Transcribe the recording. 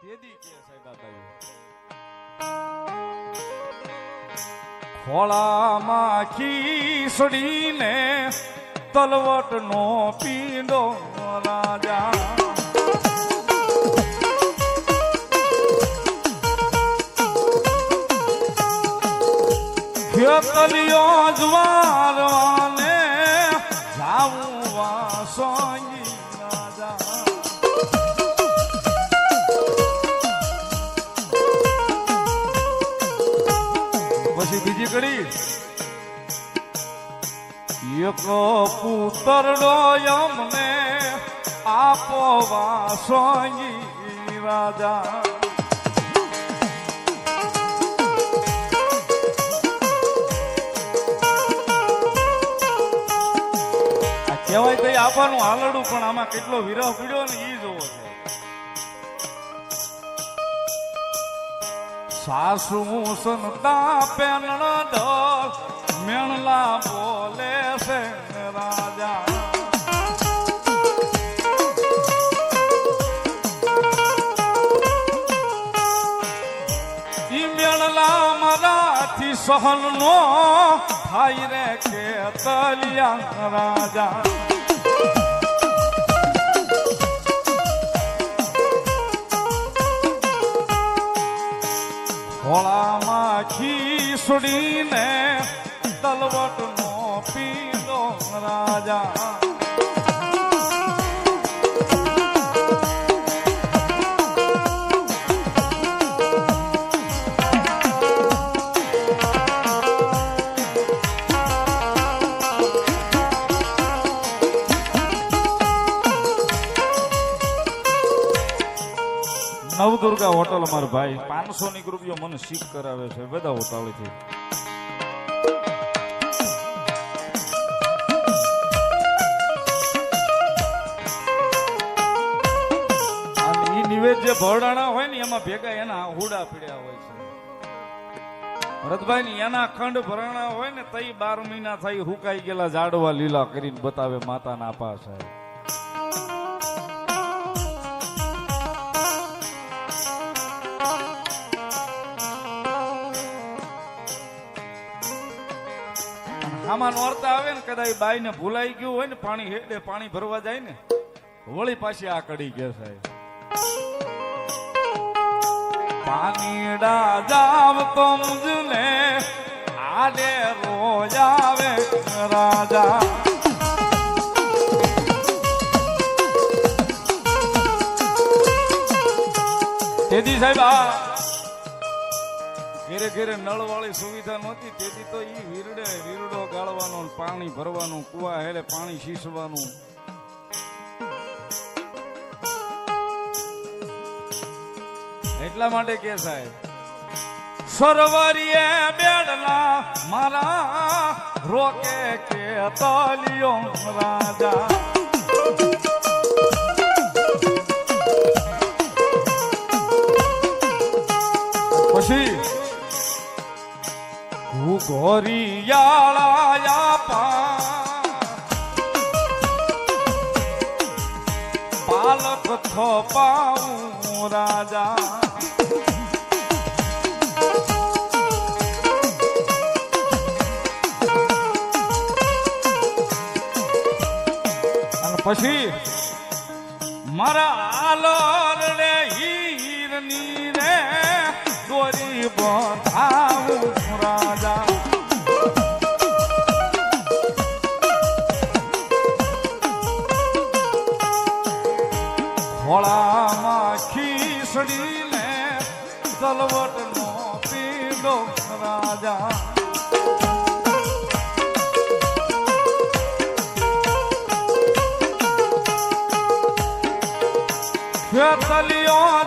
તેદી કે સાહેબ બાબાએ ખોળામાં ખીસડીને તલવટનો પીંડો રાજા ખેતલિયો જવારવાને જાવું વાસોઈ રાજા પછી બીજી કડી એક પુતરડો અમને આપો વાસોઈ રાજા કહેવાય તો આપવાનું હાલડું પણ આમાં કેટલો વિરહ પીડ્યો ને એ જોવો છે. સાસુ સંતા પેનણ ઢોલ મેણલા બોલે છે રાજા ઈ મેણલા મરાઠી સહન નો થાય રે કે તલિયા રાજા ખોળામાં ખીસડીને તલવટનો પીંડો રાજા નવદુર્ગા હોટલ મારા ભાઈ 500 રૂપિયા મને શીખ કરાવે છે બધા હોટાળેથી. અને ઈ નિવેદ જે ભરડાણા હોય ને એમાં ભેગા એના હુડા પીડ્યા હોય છે. ભરતભાઈ ની એના ખંડ ભરણા હોય ને તઈ 12 મહિના થઈ હુકાઈ ગયેલા ઝાડવા લીલા કરીને બતાવે માતાના આપા સાહેબ. આમાં નોરતા આવે ને કદાચ બાઈ ને ભૂલાઈ ગયું હોય ને પાણી હેડે પાણી ભરવા જાય ને વળી પાછી આ કડી કે સાહેબ પાણીડા જાવ તો મુજને આડે રોજ આવે રાજા તેથી સાહેબ આ ઘેરે ઘેરે નળ વાળી સુવિધા નહોતી તેથી તો ઈ વીરડો ગાળવાનો પાણી ભરવાનું કુવા હેલે પાણી શીશવાનું એટલા માટે કે સાહેબ સરવરીએ બેડલા મારા રોકે કે તલિયો રાજા પછી ઘોરિયાળા પાલક થોપાવું રાજા અને પછી મારા આલર રે હીરની રે દોરી બંધાવું રાજા ખોળામાં ખીસડીને તલવટનો પીંડો રાજા ખેતલિયો